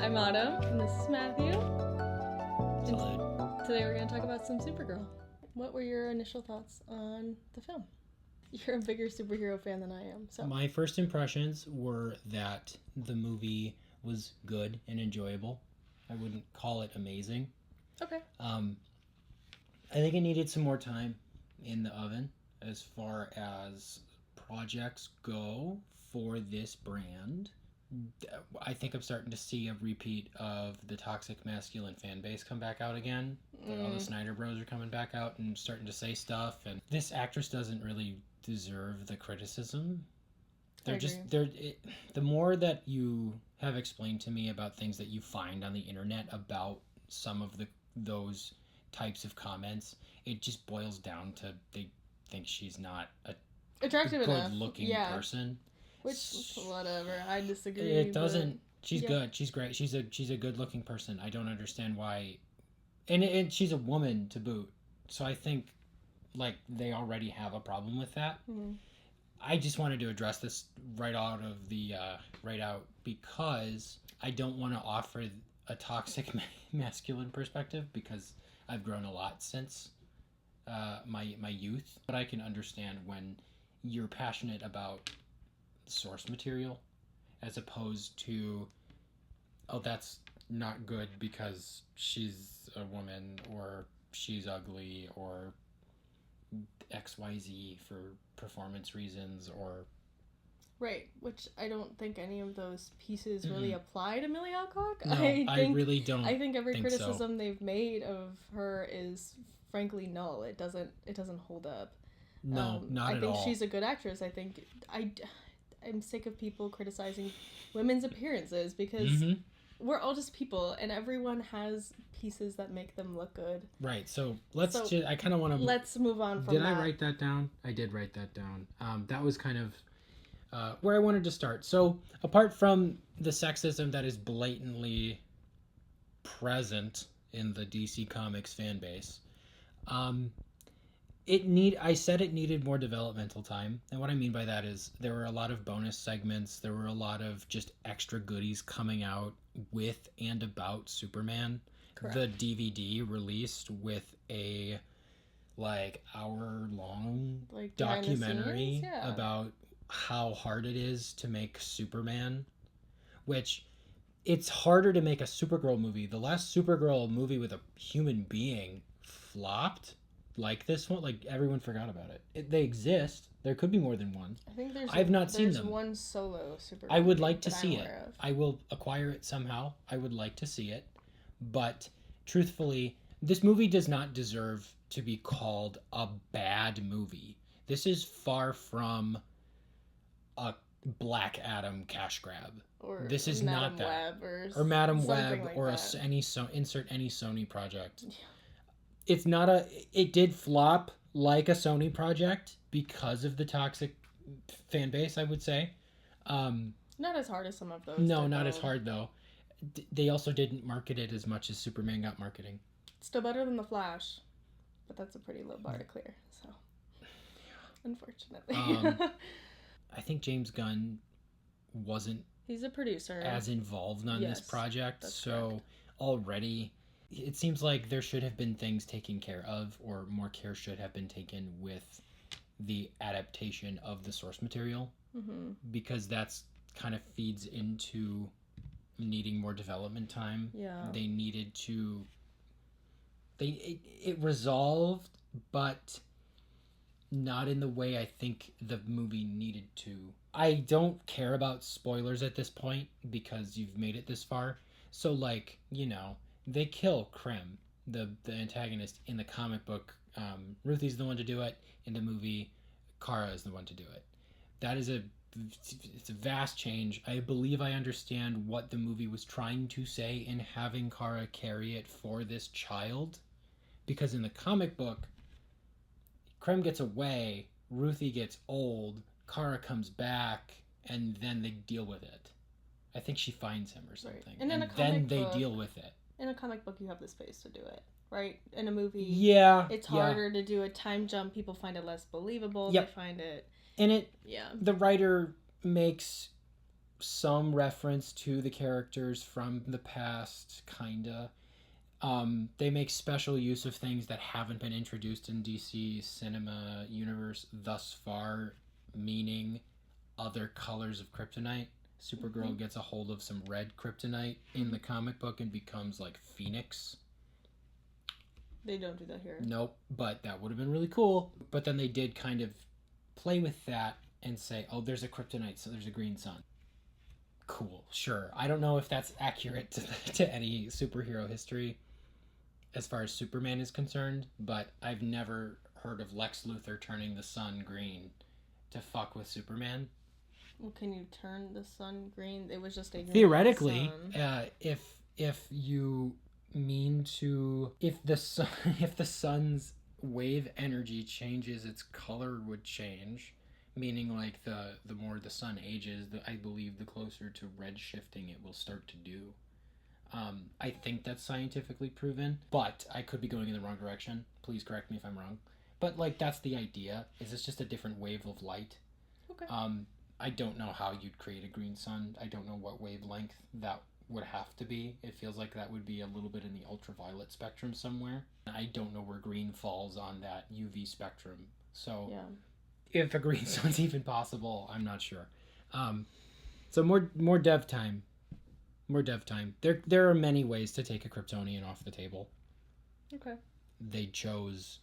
I'm Autumn, and this is Matthew. Salute. Today we're going to talk about some Supergirl. What were your initial thoughts on the film? You're a bigger superhero fan than I am, so. My first impressions were that the movie was good and enjoyable. I wouldn't call it amazing. Okay. I think it needed some more time in the oven as far as projects go for this brand. I think I'm starting to see a repeat of the toxic masculine fan base come back out again. All the Snyder Bros are coming back out and starting to say stuff, and this actress doesn't really deserve the criticism. The more that you have explained to me about things that you find on the internet about some of those types of comments, it just boils down to they think she's not a attractive enough, good-looking person. Which, whatever, I disagree. It doesn't. She's good. She's great. She's a good-looking person. I don't understand why, and she's a woman to boot. So I think, like, they already have a problem with that. Mm-hmm. I just wanted to address this right out because I don't want to offer a toxic masculine perspective because I've grown a lot since my youth. But I can understand when you're passionate about source material as opposed to, oh, that's not good because she's a woman or she's ugly or XYZ for performance reasons or right, which I don't think any of those pieces really apply to Millie Alcock. No, I really don't. I think every criticism they've made of her is frankly null. It doesn't hold up. No, not at all. I think she's a good actress. I think I'm sick of people criticizing women's appearances because we're all just people and everyone has pieces that make them look good. Right. So I kind of want to. Let's move on from that. Did I write that down? I did write that down. That was kind of where I wanted to start. So apart from the sexism that is blatantly present in the DC Comics fan base, I said it needed more developmental time, and what I mean by that is there were a lot of bonus segments, there were a lot of just extra goodies coming out with and about Superman. Correct. The DVD released with a hour-long documentary about how hard it is to make Superman, which it's harder to make a Supergirl movie. The last Supergirl movie with a human being flopped. Like this one, like everyone forgot about it. They exist. There could be more than one. I think I've not seen them. There's one solo Supergirl. I would like to see it. I will acquire it somehow. I would like to see it, but truthfully, this movie does not deserve to be called a bad movie. This is far from a Black Adam cash grab. Or this is Madam not that. Web or Madam Web like or insert any Sony project. Yeah. It's not it did flop like a Sony project because of the toxic fan base, I would say. Not as hard as some of those. No, not as hard though. They also didn't market it as much as Superman got marketing. Still better than The Flash, but that's a pretty low bar to clear, so unfortunately. I think James Gunn wasn't He's a producer. As involved on this project, so correct. Already it seems like there should have been things taken care of, or more care should have been taken with the adaptation of the source material, because that's kind of feeds into needing more development time. Yeah, they needed to. It resolved, but not in the way I think the movie needed to. I don't care about spoilers at this point because you've made it this far. So, they kill Krem, the antagonist in the comic book. Ruthie's the one to do it. In the movie, Kara is the one to do it. That is it's a vast change. I believe I understand what the movie was trying to say in having Kara carry it for this child. Because in the comic book, Krem gets away, Ruthie gets old, Kara comes back, and then they deal with it. I think she finds him or something. Right. And then they deal with it. In a comic book, you have the space to do it, right? In a movie, it's harder to do a time jump. People find it less believable. Yep. They find it... And the writer makes some reference to the characters from the past, kinda. They make special use of things that haven't been introduced in DC cinema universe thus far, meaning other colors of kryptonite. Supergirl gets a hold of some red kryptonite in the comic book and becomes like Phoenix. They don't do that here. Nope, but that would have been really cool. But then they did kind of play with that and say, oh, there's a kryptonite, so there's a green sun. Cool, sure. I don't know if that's accurate to any superhero history as far as Superman is concerned, but I've never heard of Lex Luthor turning the sun green to fuck with Superman. Well, can you turn the sun green? It was just a green theoretically sun. If you mean to, if the sun's wave energy changes, its color would change, meaning like the more the sun ages, I believe the closer to red shifting it will start to do. I think that's scientifically proven, but I could be going in the wrong direction. Please correct me if I'm wrong. But like that's the idea. Is it's just a different wave of light. Okay. I don't know how you'd create a green sun. I don't know what wavelength that would have to be. It feels like that would be a little bit in the ultraviolet spectrum somewhere. I don't know where green falls on that UV spectrum. So yeah. If a green sun's even possible, I'm not sure. So more dev time. More dev time. There are many ways to take a Kryptonian off the table. Okay. They chose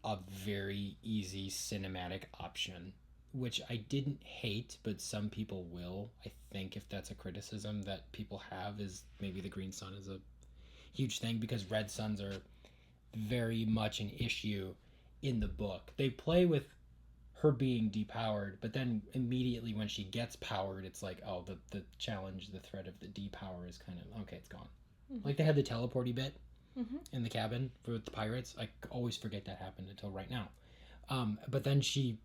a very easy cinematic option, which I didn't hate, but some people will. I think if that's a criticism that people have, is maybe the green sun is a huge thing, because red suns are very much an issue in the book. They play with her being depowered, but then immediately when she gets powered, it's like, oh, the challenge, the threat of the depower is kind of, okay, it's gone. Mm-hmm. Like they had the teleporty bit in the cabin for the pirates. I always forget that happened until right now. But then she,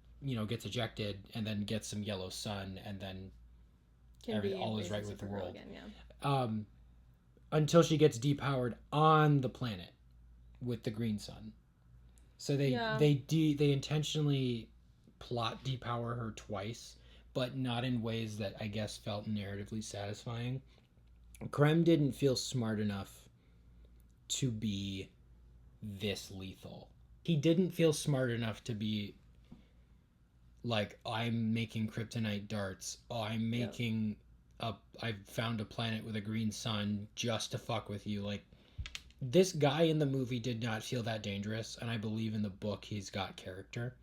gets ejected and then gets some yellow sun, and then all is right with the world. Again, yeah. Until she gets depowered on the planet with the green sun. So they intentionally plot depower her twice, but not in ways that I guess felt narratively satisfying. Krem didn't feel smart enough to be this lethal. He didn't feel smart enough to be like, I'm making kryptonite darts. Oh, I'm making I've found a planet with a green sun just to fuck with you. Like, this guy in the movie did not feel that dangerous, and I believe in the book he's got character.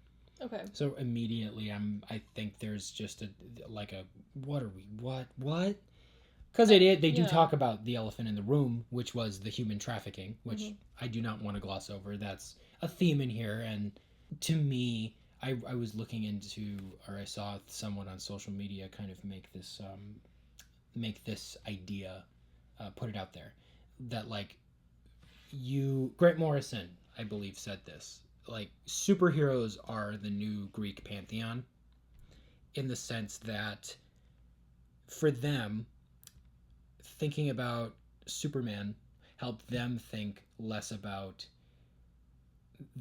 Okay. So immediately I think there's just what? Because they do talk about the elephant in the room, which was the human trafficking, which I do not want to gloss over. That's a theme in here, and to me, I was looking into, or I saw someone on social media kind of make this idea, put it out there, that like Grant Morrison, I believe, said this. Like, superheroes are the new Greek pantheon, in the sense that for them, thinking about Superman helped them think less about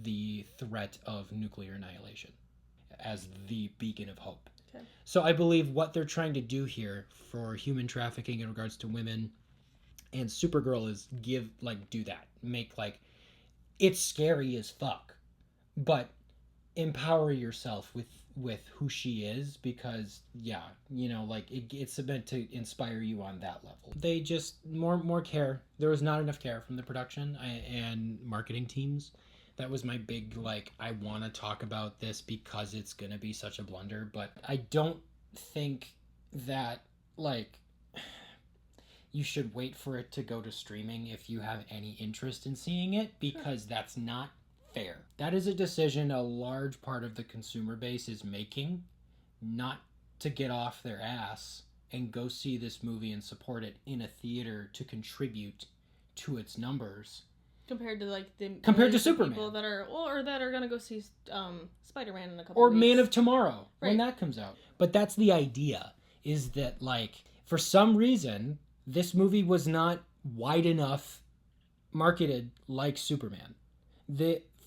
the threat of nuclear annihilation as the beacon of hope. Okay. So I believe what they're trying to do here for human trafficking in regards to women and Supergirl is do that. Make, it's scary as fuck, but empower yourself with who she is, because it's meant to inspire you on that level. They just more care. There was not enough care from the production and marketing teams. That was my big I want to talk about this because it's gonna be such a blunder, but I don't think that you should wait for it to go to streaming if you have any interest in seeing it, because that's not fair. That is a decision a large part of the consumer base is making, not to get off their ass and go see this movie and support it in a theater to contribute to its numbers. Compared to Superman, people that are gonna go see Spider-Man in a couple or weeks. Man of Tomorrow when that comes out. But that's the idea, is that for some reason this movie was not wide enough marketed like Superman.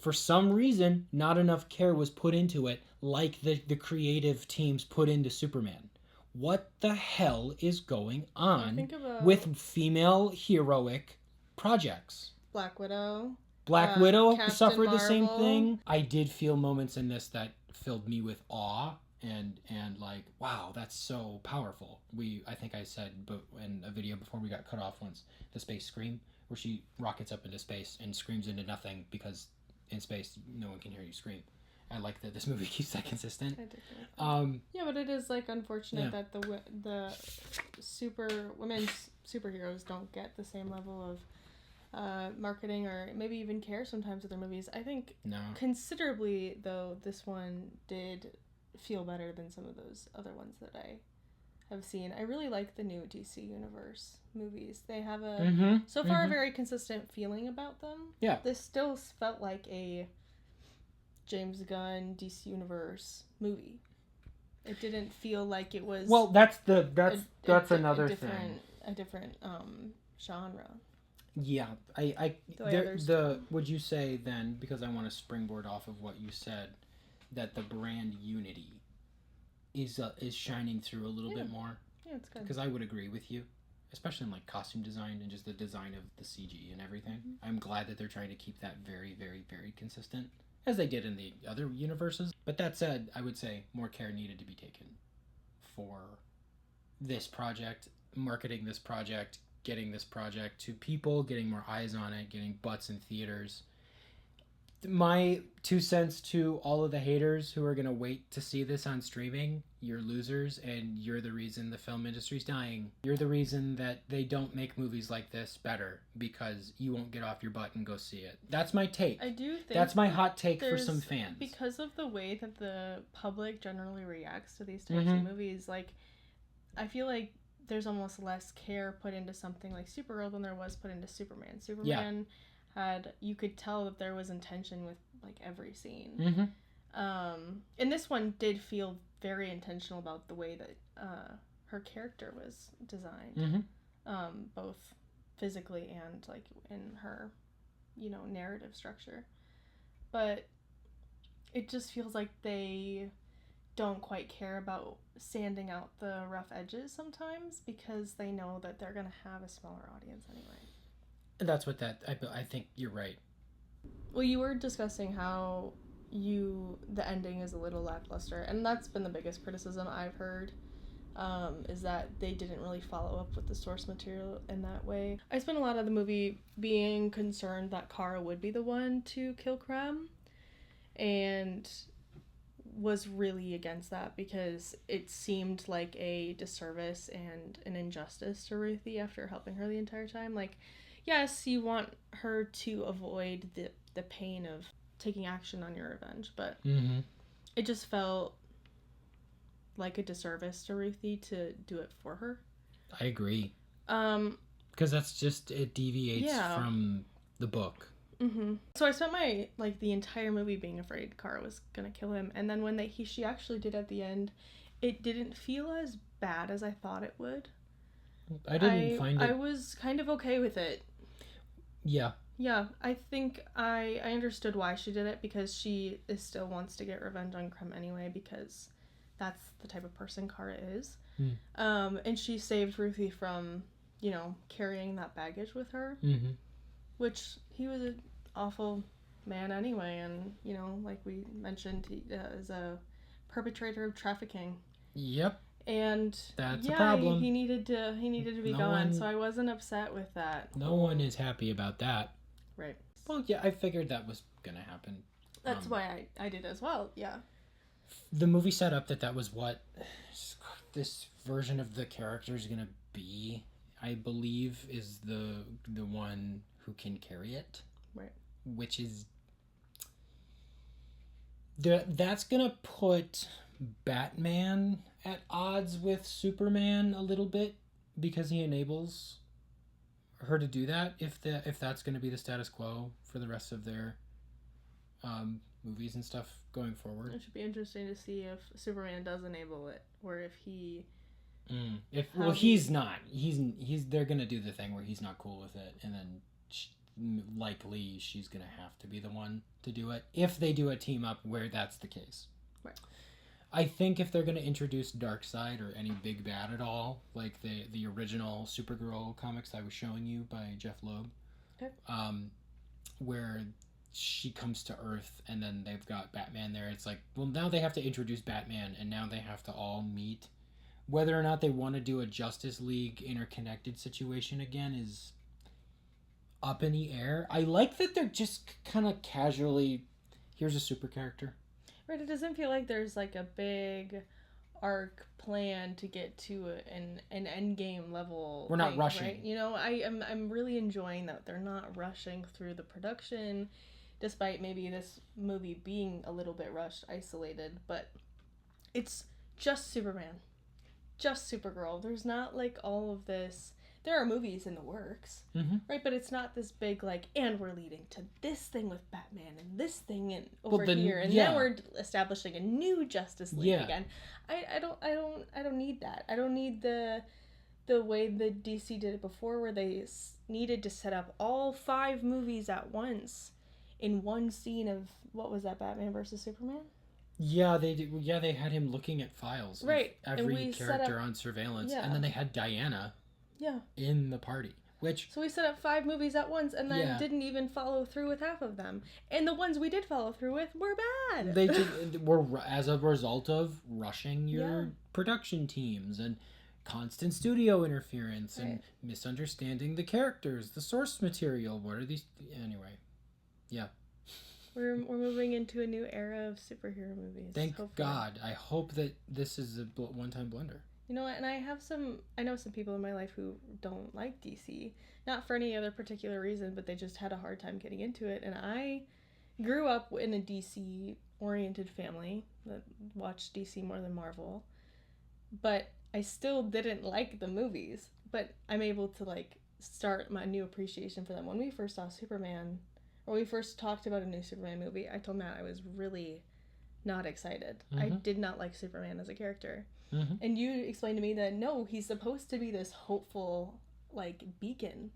For some reason, not enough care was put into it like the creative teams put into Superman. what the hell is going on Think about with female heroic projects? Black Widow. Black Widow Captain suffered the same Marvel. thing. I did feel moments in this that filled me with awe and like, wow, that's so powerful. I think I said in a video before we got cut off once, the space scream, where she rockets up into space and screams into nothing because in space no one can hear you scream. I like that this movie keeps that consistent. I did like that. Yeah, but it is like unfortunate that the women's superheroes don't get the same level of marketing or maybe even care sometimes with their movies. I think considerably though this one did feel better than some of those other ones that I have seen. I really like the new DC Universe movies. They have a so far a very consistent feeling about them. Yeah. This still felt like a James Gunn DC Universe movie. It didn't feel like it was that's another thing. A different genre. Yeah, would you say then, because I want to springboard off of what you said, that the brand unity is shining through a little bit more? Yeah, it's good. Because I would agree with you, especially in like costume design and just the design of the CG and everything. I'm glad that they're trying to keep that very, very, very consistent, as they did in the other universes. But that said, I would say more care needed to be taken for this project, marketing this project, getting this project to people, getting more eyes on it, getting butts in theaters. My 2 cents to all of the haters who are going to wait to see this on streaming, you're losers, and you're the reason the film industry's dying. You're the reason that they don't make movies like this better, because you won't get off your butt and go see it. That's my take. I do think that's my hot take for some fans. Because of the way that the public generally reacts to these types of movies, like, I feel like there's almost less care put into something like Supergirl than there was put into Superman. Superman had, you could tell that there was intention with like every scene. And this one did feel very intentional about the way that her character was designed, both physically and like in her, narrative structure. But it just feels like they don't quite care about sanding out the rough edges sometimes, because they know that they're going to have a smaller audience anyway. That's what I think you're right. Well, you were discussing how the ending is a little lackluster, and that's been the biggest criticism I've heard, is that they didn't really follow up with the source material in that way. I spent a lot of the movie being concerned that Kara would be the one to kill Krem, and was really against that because it seemed like a disservice and an injustice to Ruthie after helping her the entire time. Like, yes, you want her to avoid the pain of taking action on your revenge, but it just felt like a disservice to Ruthie to do it for her. I agree. Because it deviates from the book. So I spent the entire movie being afraid Kara was gonna kill him, and then when she actually did at the end, it didn't feel as bad as I thought it would. I didn't find it. I was kind of okay with it. Yeah. Yeah, I think I understood why she did it, because she still wants to get revenge on Krem anyway, because that's the type of person Kara is. And she saved Ruthie from, carrying that baggage with her. Which he was an awful man anyway, and like we mentioned, he is a perpetrator of trafficking. Yep. And that's a problem. He needed to be gone, so I wasn't upset with that. No one is happy about that. Right. Well, yeah, I figured that was gonna happen. That's why I did as well. Yeah. The movie set up that was what this version of the character is gonna be. I believe is the one who can carry it, right? Which is that's gonna put Batman at odds with Superman a little bit, because he enables her to do that. If that's gonna be the status quo for the rest of their movies and stuff going forward, it should be interesting to see if Superman does enable it, or if he. He's not. They're gonna do the thing where he's not cool with it, and then likely she's gonna have to be the one to do it if they do a team up where that's the case. Right. I think if they're going to introduce Darkseid or any big bad at all, like the original Supergirl comics I was showing you by Jeff Loeb, Okay. Where she comes to Earth and then they've got Batman there, it's like, well, now they have to introduce Batman and now they have to all meet. Whether or not they want to do a Justice League interconnected situation again is up in the air. I like that they're just kind of casually, here's a super character. Right, it doesn't feel like there's like a big arc plan to get to an end game level. We're not rushing. Right? You know, I'm really enjoying that they're not rushing through the production, despite maybe this movie being a little bit rushed, isolated, but it's just Superman. Just Supergirl. There's not like all of this. There are movies in the works, right? But it's not this big like, and we're leading to this thing with Batman and this thing and over here, and now we're establishing a new Justice League again. I don't need that. I don't need the way the DC did it before, where they needed to set up all 5 movies at once in one scene of what was that, Batman versus Superman? Yeah, they did. Yeah, they had him looking at files. Right. Every character on surveillance, and then they had Diana. Yeah. In the party, so we set up 5 movies at once, and then didn't even follow through with half of them. And the ones we did follow through with were bad. They just were as a result of rushing your production teams and constant studio interference and misunderstanding the characters, the source material. What are these anyway? Yeah. We're moving into a new era of superhero movies. Thank God. I hope that this is a one-time blunder. You know what, and I know some people in my life who don't like DC, not for any other particular reason, but they just had a hard time getting into it, and I grew up in a DC-oriented family that watched DC more than Marvel, but I still didn't like the movies, but I'm able to, like, start my new appreciation for them. When we first saw Superman, or we first talked about a new Superman movie, I told Matt I was really not excited. I did not like Superman as a character. And you explained to me that no, he's supposed to be this hopeful, like, beacon.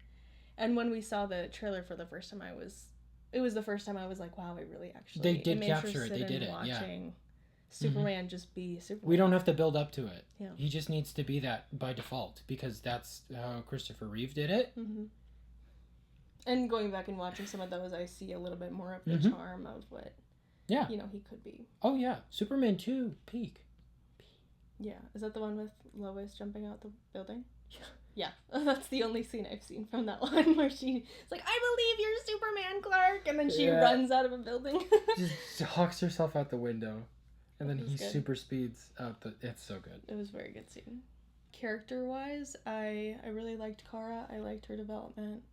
And when we saw the trailer for the first time, it was the first time I was like, wow, I really actually they did capture it. They did it. Watching Superman just be Superman. We don't have to build up to it. Yeah. He just needs to be that by default, because that's how Christopher Reeve did it. And going back and watching some of those, I see a little bit more of the charm of what he could be. Oh yeah, Superman 2 peak. Yeah. Is that the one with Lois jumping out the building? Yeah. That's the only scene I've seen from that one where she's like, I believe you're Superman, Clark! And then she runs out of a building. Just hawks herself out the window. And then he super speeds out the... It's so good. It was a very good scene. Character-wise, I really liked Kara. I liked her development.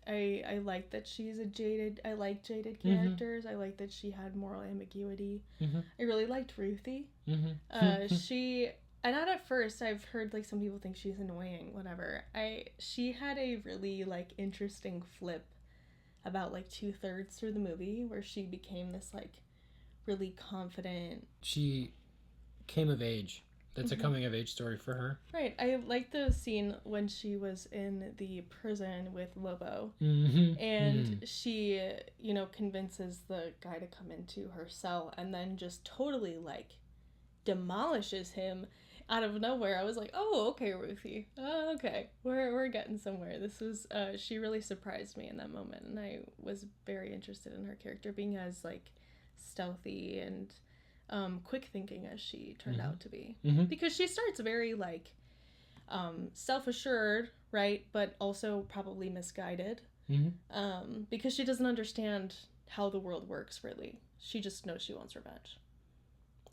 I like that she's jaded characters. I like that she had moral ambiguity. I really liked Ruthie. She, and not at first, I've heard like some people think she's annoying, whatever. She had a really like interesting flip about like 2/3 through the movie where she became this like really confident. She came of age. That's a coming-of-age story for her. Right. I like the scene when she was in the prison with Lobo. And she, convinces the guy to come into her cell and then just totally, like, demolishes him out of nowhere. I was like, oh, okay, Ruthie. Oh, okay. We're getting somewhere. This was, she really surprised me in that moment. And I was very interested in her character being as, like, stealthy and... quick thinking as she turned out to be. Because she starts very like self-assured, right, but also probably misguided, because she doesn't understand how the world works really. She just knows she wants revenge,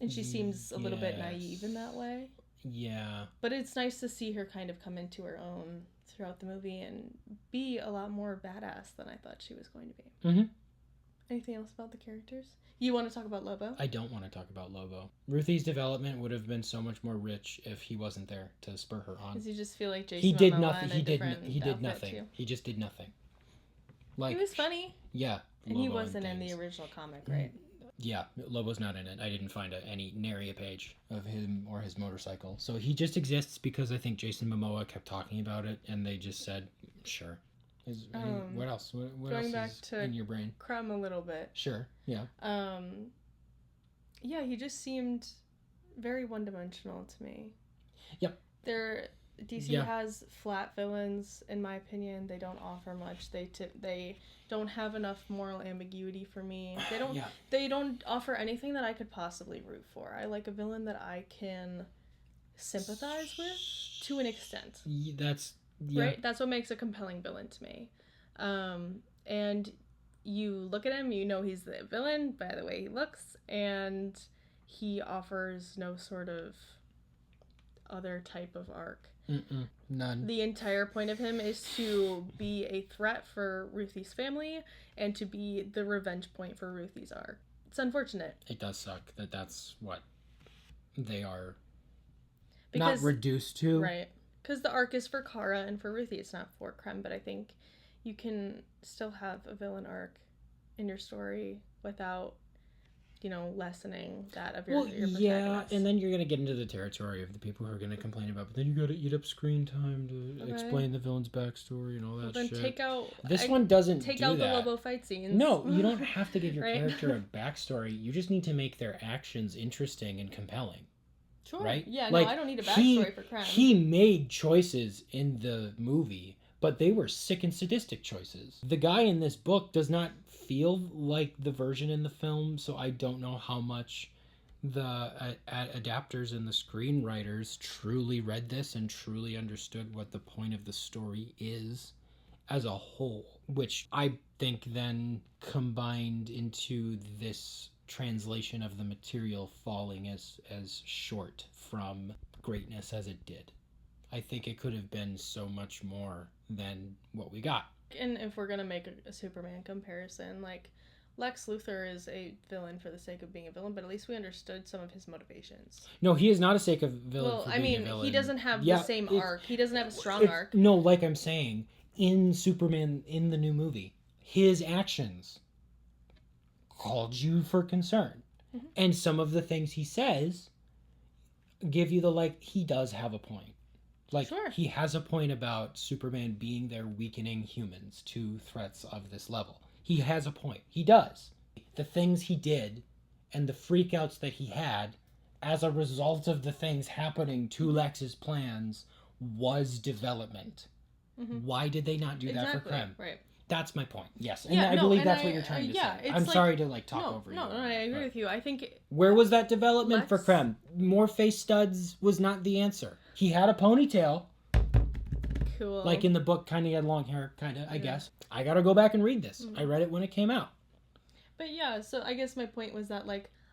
and she seems a little bit naive in that way. But it's nice to see her kind of come into her own throughout the movie and be a lot more badass than I thought she was going to be. Anything else about the characters? You want to talk about Lobo? I don't want to talk about Lobo. Ruthie's development would have been so much more rich if he wasn't there to spur her on. Does he just feel like Jason? He did nothing. He did nothing. Too? He just did nothing. Like, he was funny. Yeah. And Lobo he wasn't in the original comic, right? Yeah, Lobo's not in it. I didn't find any nary a page of him or his motorcycle. So he just exists because I think Jason Momoa kept talking about it, and they just said, sure. What else? What going else back is to in your brain? Crumb a little bit. Sure. Yeah. Yeah, he just seemed very one-dimensional to me. Yep. DC has flat villains, in my opinion. They don't offer much. They don't have enough moral ambiguity for me. They don't offer anything that I could possibly root for. I like a villain that I can sympathize with to an extent. Right? That's what makes a compelling villain to me. And you look at him, you know he's the villain by the way he looks, and he offers no sort of other type of arc. None. The entire point of him is to be a threat for Ruthie's family and to be the revenge point for Ruthie's arc. It's unfortunate. It does suck that that's what they are not reduced to. Right. Because the arc is for Kara and for Ruthie. It's not for Krem, but I think you can still have a villain arc in your story without, lessening that of your protagonist. Yeah, and then you're going to get into the territory of the people who are going to complain about, but then you got to eat up screen time to explain the villain's backstory and all that shit. Then take out... This one doesn't take do out that. the Lobo fight scenes. No, you don't have to give your character a backstory. You just need to make their actions interesting and compelling. Sure. Right? Yeah, no, I don't need a backstory for Krem. He made choices in the movie, but they were sick and sadistic choices. The guy in this book does not feel like the version in the film, so I don't know how much the adapters and the screenwriters truly read this and truly understood what the point of the story is as a whole, which I think then combined into this translation of the material falling as short from greatness as it did. I think it could have been so much more than what we got. And if we're gonna make a Superman comparison, like Lex Luthor is a villain for the sake of being a villain, but at least we understood some of his motivations. No, he is not a sake of villain. Well, for being a villain. He doesn't have the same arc. He doesn't have a strong arc. No, like I'm saying, in Superman in the new movie, his actions called you for concern, and some of the things he says give you the he does have a point. Sure. He has a point about Superman being there weakening humans to threats of this level. He has a point. He does. The things he did and the freakouts that he had as a result of the things happening to Lex's plans was development. Why did they not do that for Krem? Right. That's my point. Yes. And I believe that's what you're trying to say. I'm sorry to talk over you. No, I agree with you. I think... Where was that development for Krem? More face studs was not the answer. He had a ponytail. Cool. Like in the book, kind of had long hair, I guess. I gotta go back and read this. I read it when it came out. But yeah, so I guess my point was that,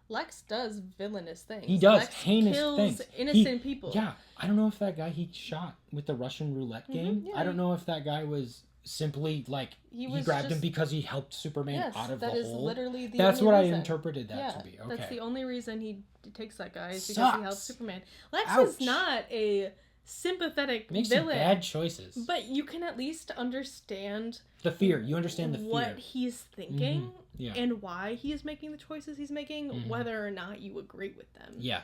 Lex does villainous things. He does Lex heinous kills things. Innocent people. Yeah. I don't know if that guy he shot with the Russian roulette game, I don't know if that guy was simply, he grabbed him because he helped Superman out of the hole. That is literally the That's only what reason. I interpreted that to be. Okay. That's the only reason he takes that guy is because he helps Superman. Lex is not a sympathetic Makes villain. some bad choices. But you can at least understand the fear. You understand the fear. What he's thinking and why he is making the choices he's making, whether or not you agree with them. Yeah.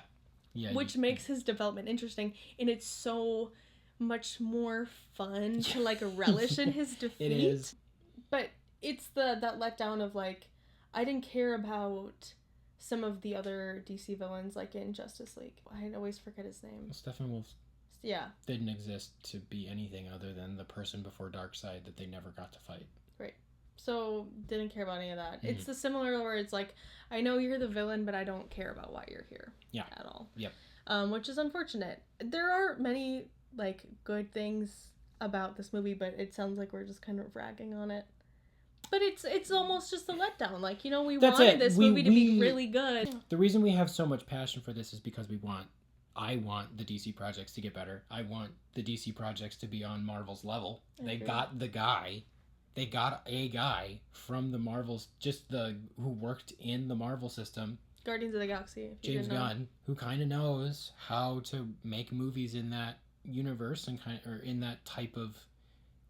Which makes his development interesting, and it's so much more fun to relish in his defeat. It is. But it's that letdown of I didn't care about some of the other DC villains in Justice League. I always forget his name. Stephen Wolf. Yeah. Didn't exist to be anything other than the person before Darkseid that they never got to fight. Right. So didn't care about any of that. It's the similar where it's I know you're the villain, but I don't care about why you're here. Yeah. At all. Yep. Which is unfortunate. There are many good things about this movie, but it sounds like we're just kind of ragging on it. But it's almost just a letdown. We wanted this movie to be really good. The reason we have so much passion for this is because I want the DC projects to get better. I want the DC projects to be on Marvel's level. They got the guy. They got a guy from the Marvels, who worked in the Marvel system. Guardians of the Galaxy. James Gunn, who kind of knows how to make movies in that universe and in that type of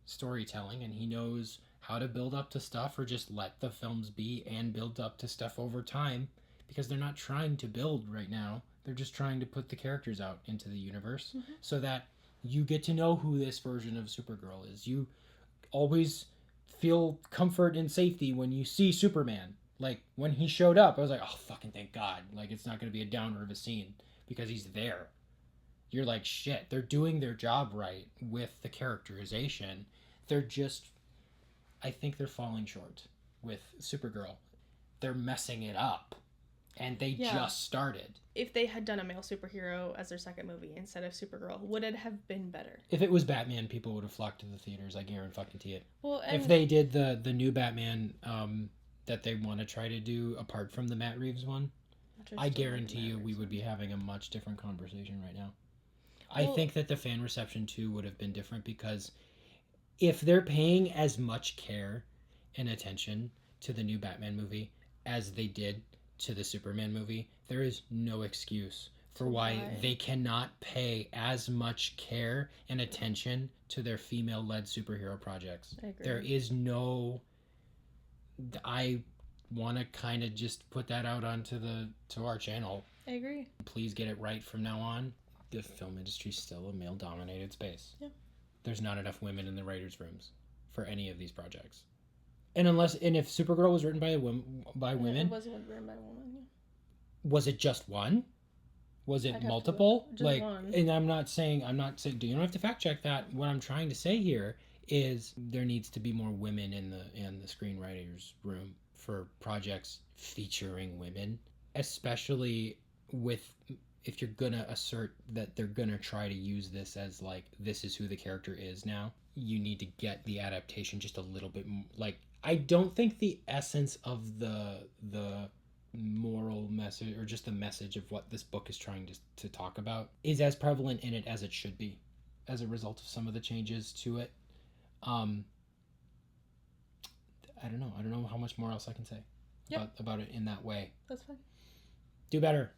storytelling, and he knows how to build up to stuff or just let the films be and build up to stuff over time, because they're not trying to build right now. They're just trying to put the characters out into the universe so that you get to know who this version of Supergirl is. You always feel comfort and safety when you see Superman, Like, when he showed up, I was like, oh, fucking thank God. Like, it's not going to be a downer of a scene because he's there. You're like, shit, they're doing their job right with the characterization. They're just, I think they're falling short with Supergirl. They're messing it up. And they just started. If they had done a male superhero as their second movie instead of Supergirl, would it have been better? If it was Batman, people would have flocked to the theaters. I guarantee it. Well, if they did the new Batman that they want to try to do apart from the Matt Reeves one, I guarantee you we would be having a much different conversation right now. I think that the fan reception too would have been different because if they're paying as much care and attention to the new Batman movie as they did to the Superman movie, there is no excuse for why they cannot pay as much care and attention to their female-led superhero projects. I agree. There is no... I want to kind of just put that out onto to our channel. I agree. Please get it right from now on. The film industry is still a male-dominated space. Yeah. There's not enough women in the writers' rooms for any of these projects. And if Supergirl was written by women, It wasn't written by a woman. Yeah. Was it just one? Was it multiple? Just one. And I'm not saying. You don't have to fact check that. What I'm trying to say here is there needs to be more women in the screenwriters' room for projects featuring women, especially if you're gonna assert that they're gonna try to use this as like this is who the character is now. You need to get the adaptation just a little bit like. I don't think the essence of the moral message or just the message of what this book is trying to talk about is as prevalent in it as it should be as a result of some of the changes to it. I don't know how much more else I can say about it in that way. That's fine. Do better,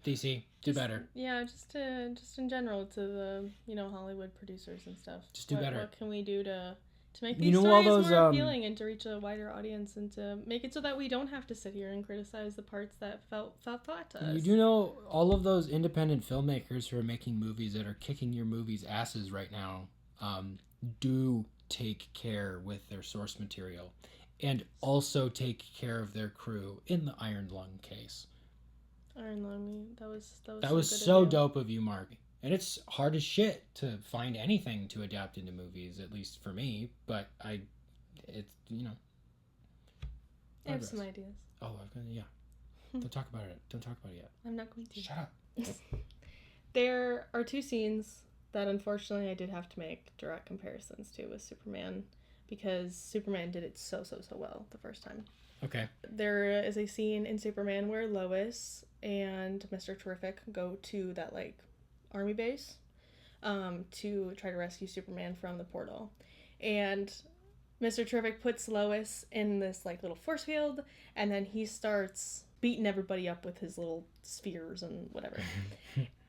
DC. Do better. Yeah, just in general to the Hollywood producers and stuff. Just do better. What can we do to make these stories more appealing and to reach a wider audience and to make it so that we don't have to sit here and criticize the parts that felt flat to us. You do know all of those independent filmmakers who are making movies that are kicking your movies' asses right now do take care with their source material and also take care of their crew in the Iron Lung case. Iron Lung, that was so dope of you, Mark. And it's hard as shit to find anything to adapt into movies, at least for me. But I have some ideas. Oh, yeah. Don't talk about it. Don't talk about it yet. I'm not going to. Shut up. There are two scenes that unfortunately I did have to make direct comparisons to with Superman because Superman did it so well the first time. Okay. There is a scene in Superman where Lois and Mr. Terrific go to that army base to try to rescue Superman from the portal, and Mr. Terrific puts Lois in this little force field, and then he starts beating everybody up with his little spheres and whatever.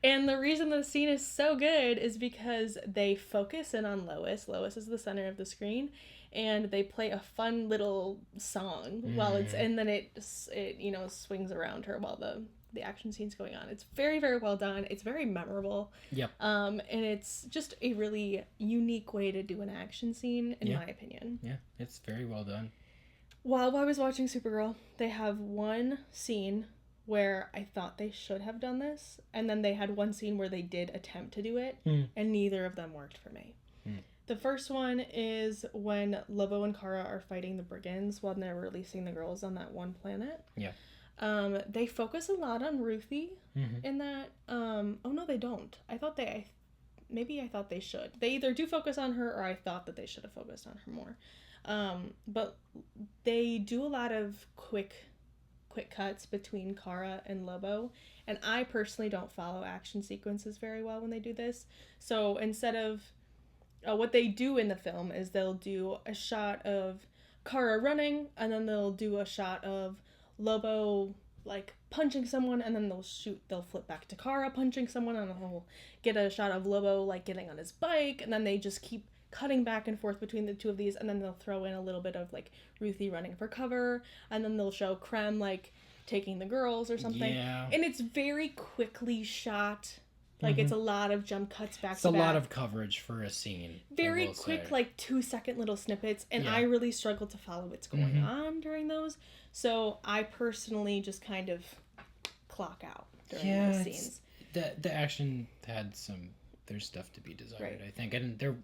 And the reason the scene is so good is because they focus in on Lois. Lois is the center of the screen, and they play a fun little song while it's, and then it swings around her while the action scene's going on. It's very, very well done. It's very memorable. Yep. And it's just a really unique way to do an action scene, in my opinion. Yeah, it's very well done. While I was watching Supergirl, they have one scene where I thought they should have done this, and then they had one scene where they did attempt to do it, and neither of them worked for me. The first one is when Lobo and Kara are fighting the brigands while they're releasing the girls on that one planet. Yeah. They focus a lot on Ruthie in that. Oh no, they don't. I thought they should. They either do focus on her, or I thought that they should have focused on her more. But they do a lot of quick cuts between Kara and Lobo, and I personally don't follow action sequences very well when they do this. So instead of what they do in the film is they'll do a shot of Kara running, and then they'll do a shot of Lobo punching someone, and then they'll flip back to Kara punching someone, and they'll get a shot of Lobo getting on his bike, and then they just keep cutting back and forth between the two of these, and then they'll throw in a little bit of Ruthie running for cover, and then they'll show Krem taking the girls or something. Yeah. And it's very quickly shot Like, it's a lot of jump cuts back it's to a back. lot of coverage for a scene. Very quick, say. like 2-second little snippets, and I really struggle to follow what's going on during those. So I personally just kind of clock out during those scenes. The action had some. There's stuff to be desired, I think, and there,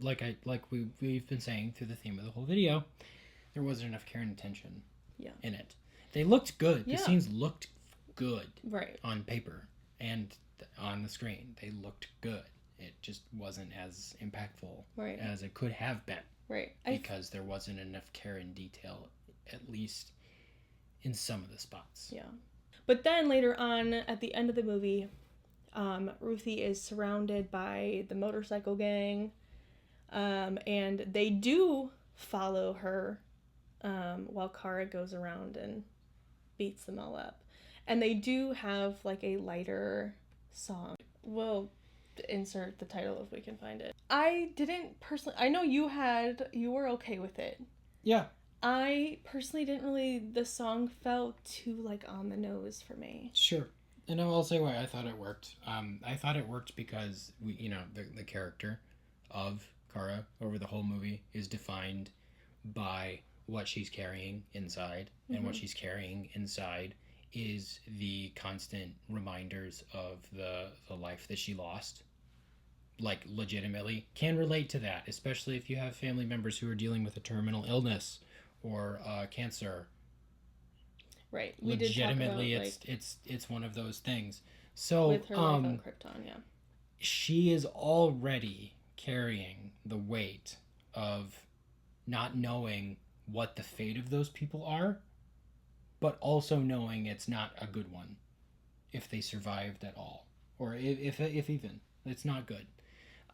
we've been saying through the theme of the whole video, there wasn't enough care and attention. In it, they looked good. The scenes looked good. On paper and on the screen, they looked good. It just wasn't as impactful as it could have been. Because there wasn't enough care and detail, at least in some of the spots. But then later on, at the end of the movie, Ruthie is surrounded by the motorcycle gang, and they do follow her while Kara goes around and beats them all up. And they do have like a lighter song. We'll insert the title if we can find it. I didn't personally, I know you were okay with it. Yeah. I personally didn't really, the song felt too like on the nose for me. Sure. And I'll say why I thought it worked. I thought it worked because the character of Kara over the whole movie is defined by what she's carrying inside, and what she's carrying inside is the constant reminders of the life that she lost. Like, legitimately can relate to that, especially if you have family members who are dealing with a terminal illness or cancer. Right. We legitimately did talk about, it's one of those things. So with her life on Krypton, she is already carrying the weight of not knowing what the fate of those people are, but also knowing it's not a good one if they survived at all, or if even it's not good.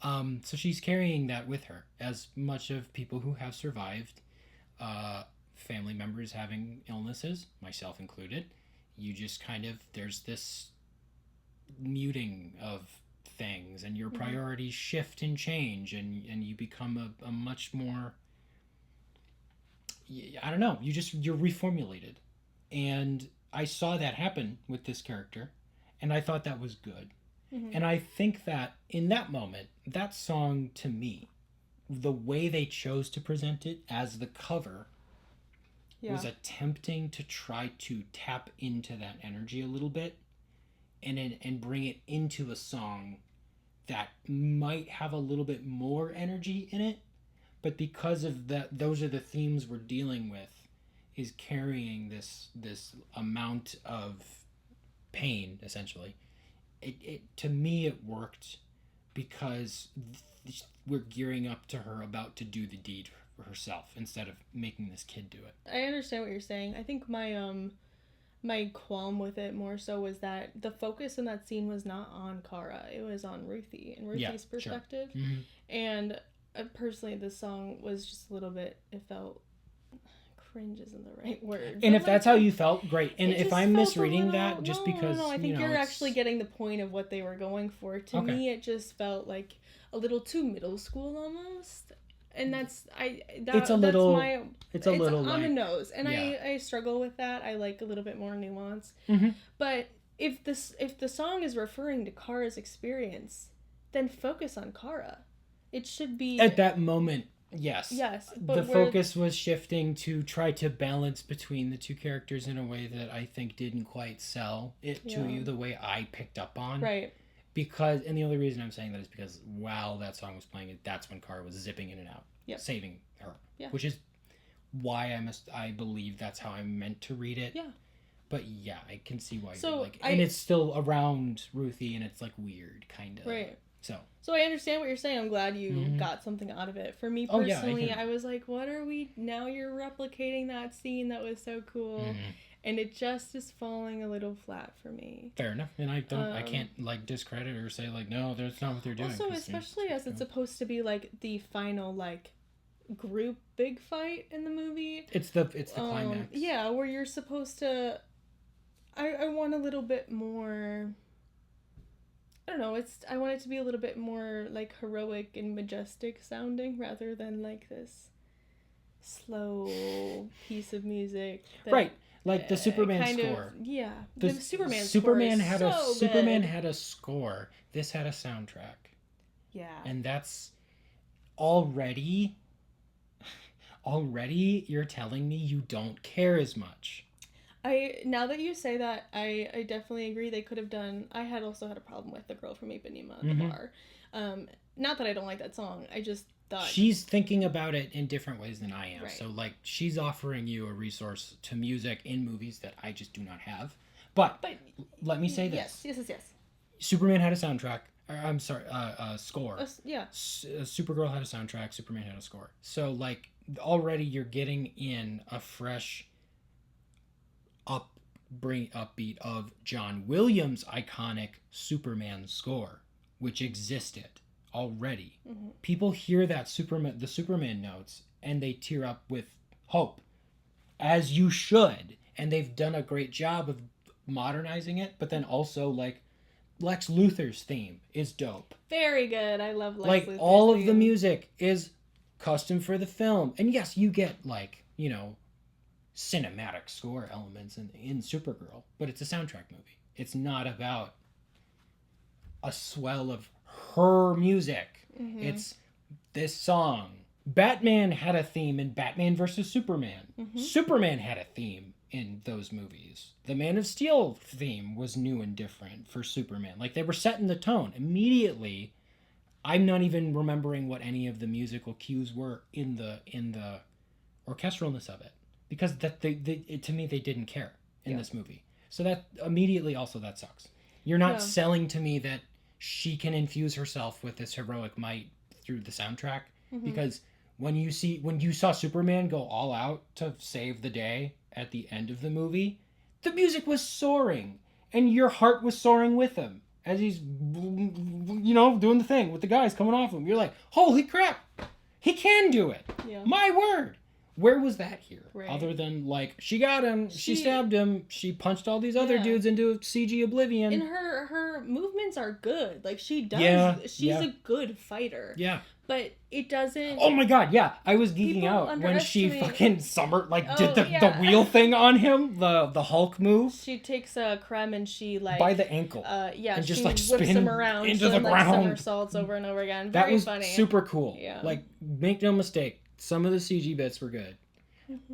So she's carrying that with her, as much of people who have survived, family members having illnesses, myself included. You just kind of, there's this muting of things, and your priorities shift and change, and you become a much more, I don't know, you're reformulated. And I saw that happen with this character, and I thought that was good. And I think that in that moment, that song, to me, the way they chose to present it as the cover was attempting to try to tap into that energy a little bit and bring it into a song that might have a little bit more energy in it, but because of that, those are the themes we're dealing with, is carrying this amount of pain, essentially. It to me, it worked because we're gearing up to her about to do the deed for herself instead of making this kid do it. I understand what you're saying. I think my qualm with it more so was that the focus in that scene was not on Kara. It was on Ruthie and Ruthie's perspective. Sure. And personally, the song was just a little bit, it felt, cringe isn't the right word. And if that's how you felt, great. And if I'm misreading that, just because... No, I think you're actually getting the point of what they were going for. To me, it just felt like a little too middle school almost. And it's a little on the nose. And I struggle with that. I like a little bit more nuance. But if the song is referring to Kara's experience, then focus on Kara. It should be... At that moment... Yes. But the focus was shifting to try to balance between the two characters in a way that I think didn't quite sell it to you the way I picked up on. Right. Because, and the only reason I'm saying that is because while that song was playing, that's when Kara was zipping in and out, saving her. Yeah. Which is why I believe that's how I meant to read it. Yeah. But yeah, I can see why you're like, and it's still around Ruthie, and it's like weird, kind of. Right. So I understand what you're saying. I'm glad you got something out of it. For me personally, I was like, what are we... Now you're replicating that scene that was so cool. And it just is falling a little flat for me. Fair enough. And I can't like discredit or say like, no, that's not what they're doing. Also, especially as it's supposed to be like the final like group big fight in the movie. It's the climax. Yeah, where you're supposed to... I want a little bit more... I don't know, I want it to be a little bit more like heroic and majestic sounding rather than like this slow piece of music. Right. Like the Superman score. The Superman Superman had a score. This had a soundtrack. Yeah. And that's already you're telling me you don't care as much. Now that you say that, I definitely agree. They could have done. I had also had a problem with the girl from Ipanema at the bar. Not that I don't like that song. I just thought she's thinking about it in different ways than I am. Right. So like she's offering you a resource to music in movies that I just do not have. But let me say this. Yes. Superman had a soundtrack. I'm sorry, score. Yeah. Supergirl had a soundtrack. Superman had a score. So like already you're getting in a fresh upbeat of John Williams' iconic Superman score, which existed already. People hear that the Superman notes and they tear up with hope, as you should. And they've done a great job of modernizing it, but then also like Lex Luthor's theme is dope. Very good. I love Lex Luthor's like all theme. of the music is custom for the film, and yes, you get like cinematic score elements in Supergirl, but it's a soundtrack movie. It's not about a swell of her music. It's this song. Batman had a theme in Batman versus Superman. Superman had a theme in those movies. The Man of Steel theme was new and different for Superman. Like they were setting the tone immediately. I'm not even remembering what any of the musical cues were in the orchestralness of it, because to me they didn't care in this movie. So that immediately also that sucks. You're not selling to me that she can infuse herself with this heroic might through the soundtrack, because when you saw Superman go all out to save the day at the end of the movie, the music was soaring and your heart was soaring with him as he's doing the thing with the guys coming off him. You're like, holy crap, he can do it. My word. Where was that here? Right. Other than like she got him, she stabbed him, she punched all these other dudes into CG oblivion. And her movements are good. Like she does. She's a good fighter. Yeah. But it doesn't. Oh my god! Yeah, I was geeking out when she fucking did the wheel thing on him, the Hulk move. She takes a creme and she like by the ankle. And just she like whips spin him around into the ground. Somersaults over and over again. Very that was funny. Super cool. Yeah. Like make no mistake, some of the CG bits were good.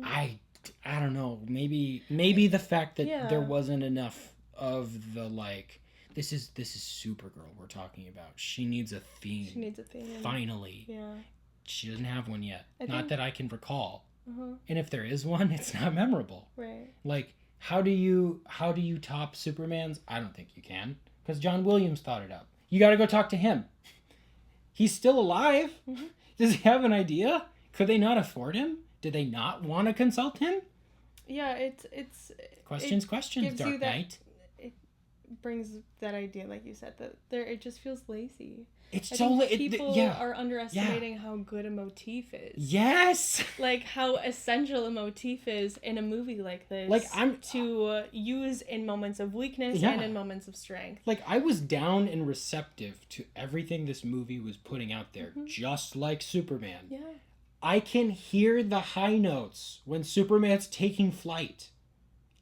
I don't know. Maybe the fact that there wasn't enough of the like. This is Supergirl we're talking about. She needs a theme. Finally. Yeah. She doesn't have one yet. Not that I can recall. And if there is one, it's not memorable. Right. Like, how do you top Superman's? I don't think you can, because John Williams thought it up. You got to go talk to him. He's still alive. Does he have an idea? Could they not afford him? Did they not want to consult him? Yeah, it's questions. Dark Knight. Brings that idea, like you said, that it just feels lazy. It's people are underestimating how good a motif is. Yes, like how essential a motif is in a movie like this. Like to use in moments of weakness and in moments of strength. Like I was down and receptive to everything this movie was putting out there, just like Superman. Yeah, I can hear the high notes when Superman's taking flight.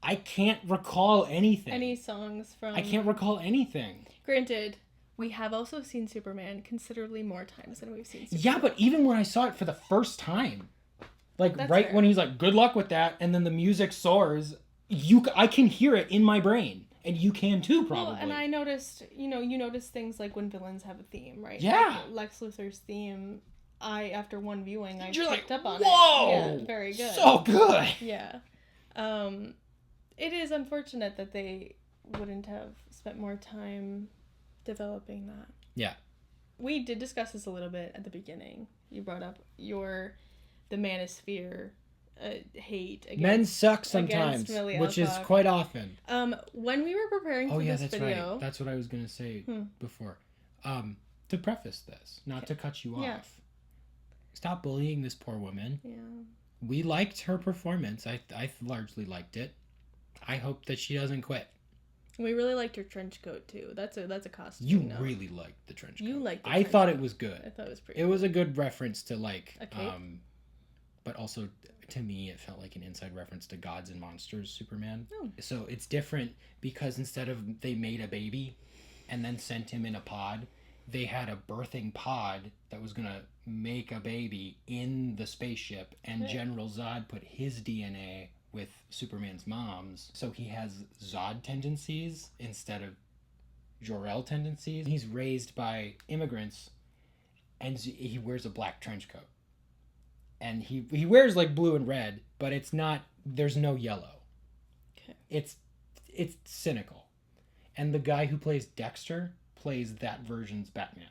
I can't recall anything. Any songs from... I can't recall anything. Granted, we have also seen Superman considerably more times than we've seen Superman. Yeah, but even when I saw it for the first time, like that's right fair. When he's like, good luck with that, and then the music soars, I can hear it in my brain. And you can too, probably. Well, and I noticed, you notice things like when villains have a theme, right? Yeah. Like Lex Luthor's theme, after one viewing, I You're picked like, up on whoa! it. Yeah, very good. So good! Yeah. It is unfortunate that they wouldn't have spent more time developing that. Yeah. We did discuss this a little bit at the beginning. You brought up the manosphere hate against... Men suck sometimes, which is quite often. When we were preparing for this video... Right. That's what I was going to say before. To preface this, not to cut you off. Stop bullying this poor woman. Yeah. We liked her performance. I largely liked it. I hope that she doesn't quit. We really liked her trench coat too. That's a costume. You really liked the trench coat. You liked. I thought it was good. I thought it was pretty. It was a good reference to like but also to me it felt like an inside reference to Gods and Monsters Superman. Oh. So it's different because instead of they made a baby and then sent him in a pod, they had a birthing pod that was going to make a baby in the spaceship, and Okay. General Zod put his DNA with Superman's mom's, so he has Zod tendencies instead of Jor-El tendencies. He's raised by immigrants, and he wears a black trench coat. And he wears like blue and red, but it's not, there's no yellow. Okay. It's cynical. And the guy who plays Dexter plays that version's Batman.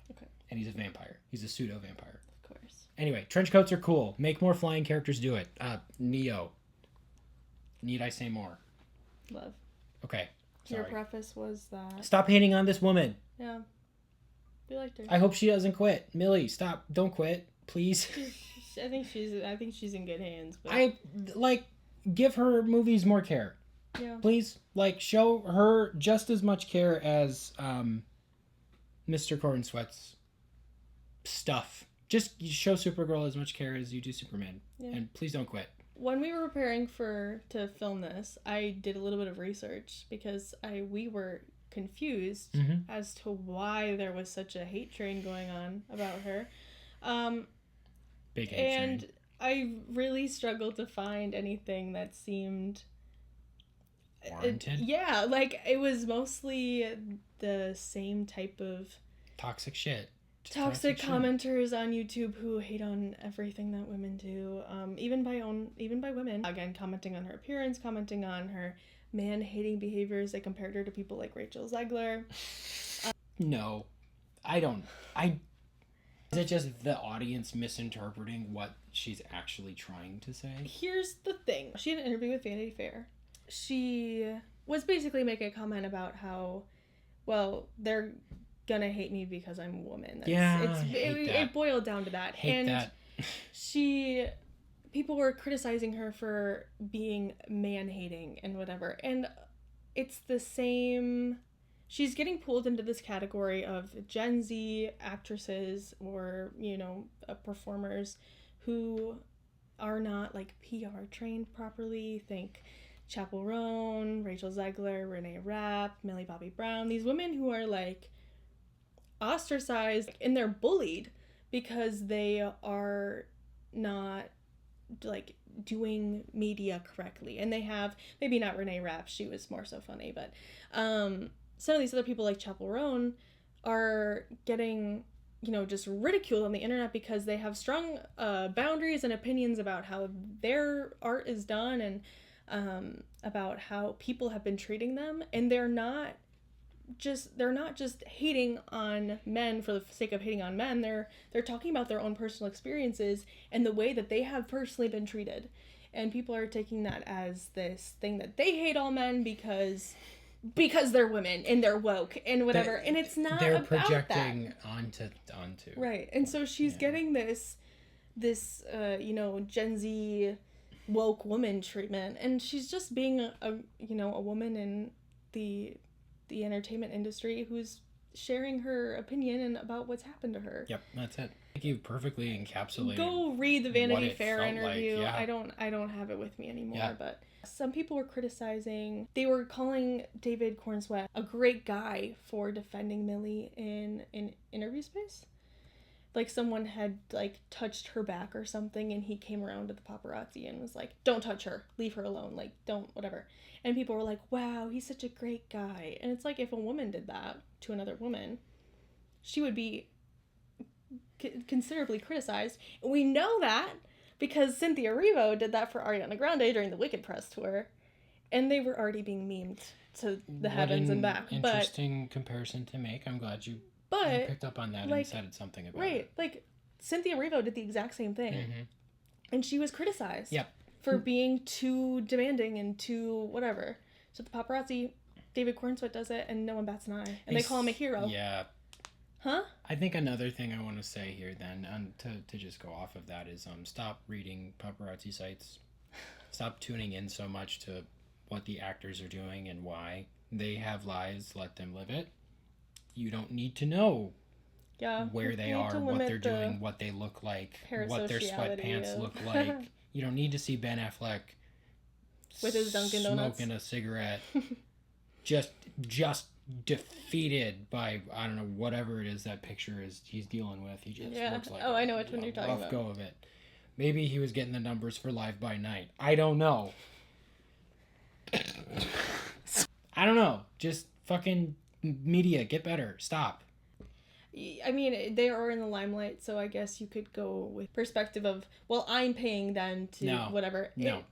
Okay. And he's a vampire. He's a pseudo vampire. Of course. Anyway, trench coats are cool. Make more flying characters do it. Neo. Need I say more? Love. Okay. Sorry. Your preface was that. Stop hating on this woman. Yeah. We liked her. I hope she doesn't quit. Millie, stop. Don't quit. Please. I think she's in good hands. But... I like give her movies more care. Yeah. Please, like, show her just as much care as Mr. Cornsweat's stuff. Just show Supergirl as much care as you do Superman. Yeah. And please don't quit. When we were preparing to film this, I did a little bit of research because we were confused as to why there was such a hate train going on about her. Big hate and train. I really struggled to find anything that seemed warranted. Yeah, like it was mostly the same type of toxic shit. Toxic commenters on YouTube who hate on everything that women do, even by women. Again, commenting on her appearance, commenting on her man-hating behaviors. They compared her to people like Rachel Zegler. No, I don't. Is it just the audience misinterpreting what she's actually trying to say? Here's the thing. She had an interview with Vanity Fair. She was basically making a comment about how, well, they're gonna hate me because I'm a woman. It boiled down to that. People were criticizing her for being man-hating and whatever. And it's the same. She's getting pulled into this category of Gen Z actresses or, performers who are not like PR trained properly. Think Chappell Roan, Rachel Zegler, Renee Rapp, Millie Bobby Brown. These women who are like ostracized and they're bullied because they are not like doing media correctly. And they have, maybe not Renee Rapp, she was more so funny, but some of these other people like Chappell Roan are getting just ridiculed on the internet because they have strong boundaries and opinions about how their art is done and about how people have been treating them, and they're not just hating on men for the sake of hating on men. They're talking about their own personal experiences and the way that they have personally been treated, and people are taking that as this thing that they hate all men because they're women and they're woke and whatever. And it's not they're about projecting that. onto Right. And so she's getting this Gen Z woke woman treatment, and she's just being a woman in the entertainment industry who's sharing her opinion and about what's happened to her. Yep, that's it. I think you perfectly encapsulated. Go read the Vanity Fair interview. Like, yeah. I don't have it with me anymore, but some people were criticizing. They were calling David Cornsweet a great guy for defending Millie in interview space. Like someone had like touched her back or something, and he came around to the paparazzi and was like, "Don't touch her, leave her alone, like don't whatever." And people were like, "Wow, he's such a great guy." And it's like, if a woman did that to another woman, she would be considerably criticized. And we know that because Cynthia Erivo did that for Ariana Grande during the Wicked press tour, and they were already being memed to the heavens and back. Interesting comparison to make. I'm glad you picked up on that and said something about it. Right, like Cynthia Erivo did the exact same thing, and she was criticized. Yep. For being too demanding and too whatever. So the paparazzi, David Cornsweet does it, and no one bats an eye. And they call him a hero. Yeah. Huh? I think another thing I want to say here then, and to just go off of that, is stop reading paparazzi sites. Stop tuning in so much to what the actors are doing and why. They have lives, let them live it. You don't need to know where they are, what they're doing, what they look like, what their sweatpants look like. You don't need to see Ben Affleck with his Dunkin' Donuts smoking a cigarette, just defeated by, I don't know, whatever it is that picture is he's dealing with. He just looks like I know which one you're talking about. Go of it. Maybe he was getting the numbers for Live by Night. I don't know. I don't know. Just fucking media, get better. Stop. I mean, they are in the limelight, so I guess you could go with perspective of, well, I'm paying them to whatever. No.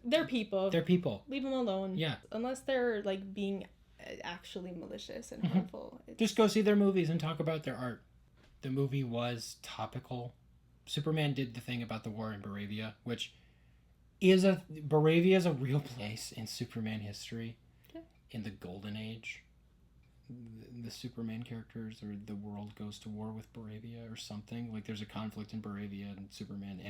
They're people. They're people. Leave them alone. Yeah. Unless they're, like, being actually malicious and harmful. Just go see their movies and talk about their art. The movie was topical. Superman did the thing about the war in Baravia, which is Baravia is a real place in Superman history. Okay. In the Golden Age. The Superman characters or the world goes to war with Baravia or something. Like there's a conflict in Baravia and Superman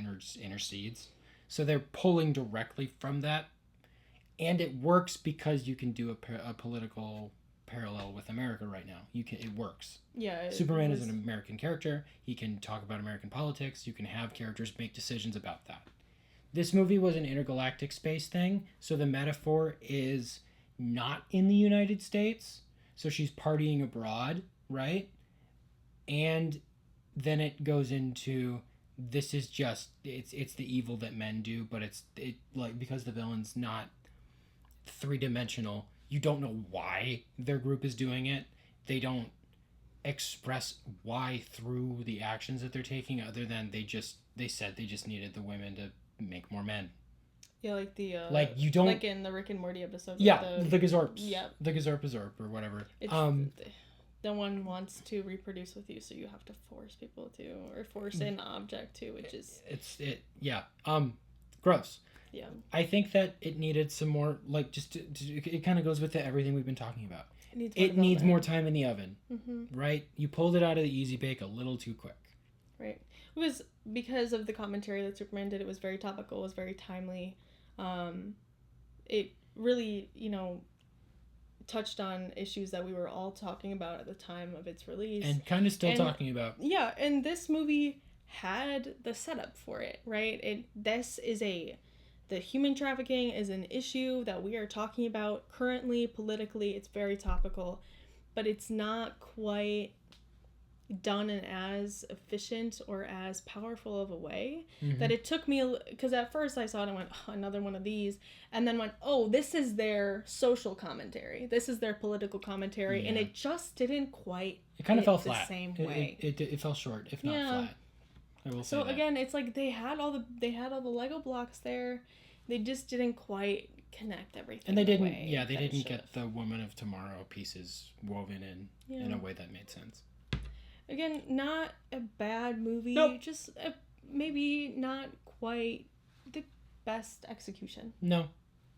intercedes. So they're pulling directly from that. And it works because you can do a political parallel with America right now. It works. Yeah. Superman is an American character. He can talk about American politics. You can have characters make decisions about that. This movie was an intergalactic space thing. So the metaphor is not in the United States. So she's partying abroad, right? And then it goes into this is just it's the evil that men do, but it like because the villain's not three-dimensional, you don't know why their group is doing it. They don't express why through the actions that they're taking, other than they said they just needed the women to make more men. Yeah, like the you don't like in the Rick and Morty episode. Yeah, the Gazorps. Yeah, the Gazorp or whatever. No one wants to reproduce with you, so you have to force people to, or force an object to, which is gross. Yeah, I think that it needed some more, like, it kind of goes with everything we've been talking about. It needs more time in the oven, right? You pulled it out of the easy bake a little too quick. Right. It was because of the commentary that Superman did. It was very topical. It was very timely. It really, touched on issues that we were all talking about at the time of its release. And kind of still talking about. Yeah, and this movie had the setup for it, right? The human trafficking is an issue that we are talking about currently, politically. It's very topical, but it's not quite done in as efficient or as powerful of a way that it took me, because at first I saw it and went, oh, another one of these, and then went, oh, this is their social commentary, this is their political commentary, and it just didn't quite fell flat the same way. It fell short, if not flat. I will say so that. Again, it's like they had all the Lego blocks there, they just didn't quite connect everything, and they didn't get the Woman of Tomorrow pieces woven in a way that made sense. Again, not a bad movie. Nope. Just maybe not quite the best execution. No.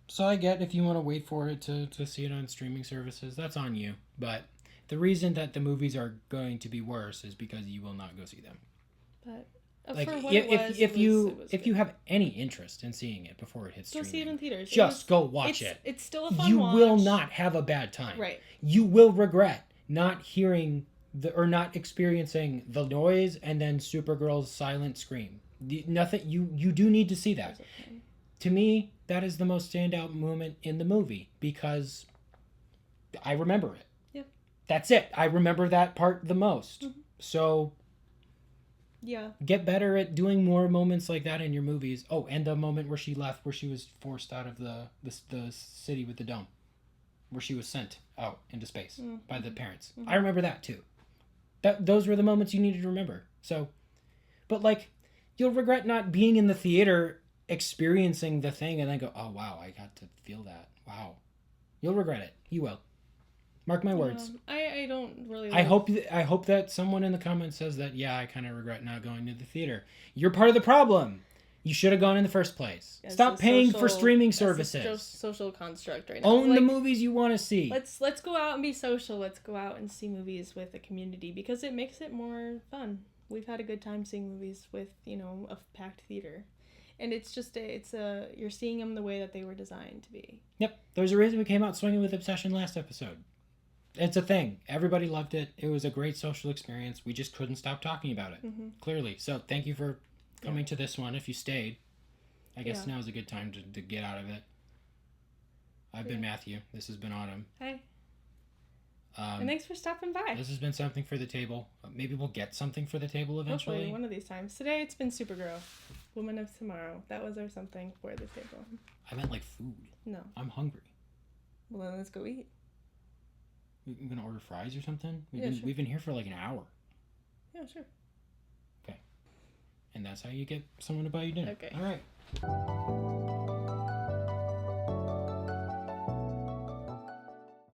So I get if you want to wait for it to see it on streaming services, that's on you. But the reason that the movies are going to be worse is because you will not go see them. But if you have any interest in seeing it before it hits streaming, go see it in theaters. Go watch it. It's still a fun You watch. will not have a bad time. Right. You will regret not hearing or not experiencing the noise and then Supergirl's silent scream. Nothing. You do need to see that. Okay. To me, that is the most standout moment in the movie because I remember it. Yep. That's it. I remember that part the most. Mm-hmm. So. Yeah. Get better at doing more moments like that in your movies. Oh, and the moment where she left, where she was forced out of the city with the dome, where she was sent out into space by the parents. Mm-hmm. I remember that too. Those were the moments you needed to remember. So, but you'll regret not being in the theater, experiencing the thing, and then go, "Oh wow, I got to feel that." Wow, you'll regret it. You will. Mark my words. I don't really. I hope that someone in the comments says that. Yeah, I kind of regret not going to the theater. You're part of the problem. You should have gone in the first place. Yeah, stop paying for streaming services. It's a social construct right now. Own the movies you want to see. Let's go out and be social. Let's go out and see movies with a community because it makes it more fun. We've had a good time seeing movies with a packed theater, and it's just you're seeing them the way that they were designed to be. Yep, there's a reason we came out swinging with Obsession last episode. It's a thing. Everybody loved it. It was a great social experience. We just couldn't stop talking about it. Clearly. So thank you for coming to this one. If you stayed, I guess now is a good time to get out of it. I've been Matthew. This has been Autumn. Hey. And thanks for stopping by. This has been Something for the Table. Maybe we'll get something for the table eventually. Hopefully, one of these times. Today it's been Supergirl. Woman of Tomorrow. That was our something for the table. I meant like food. No. I'm hungry. Well, then let's go eat. We're going to order fries or something? Sure. We've been here for like an hour. Yeah, sure. Okay. And that's how you get someone to buy you dinner. Okay. All right.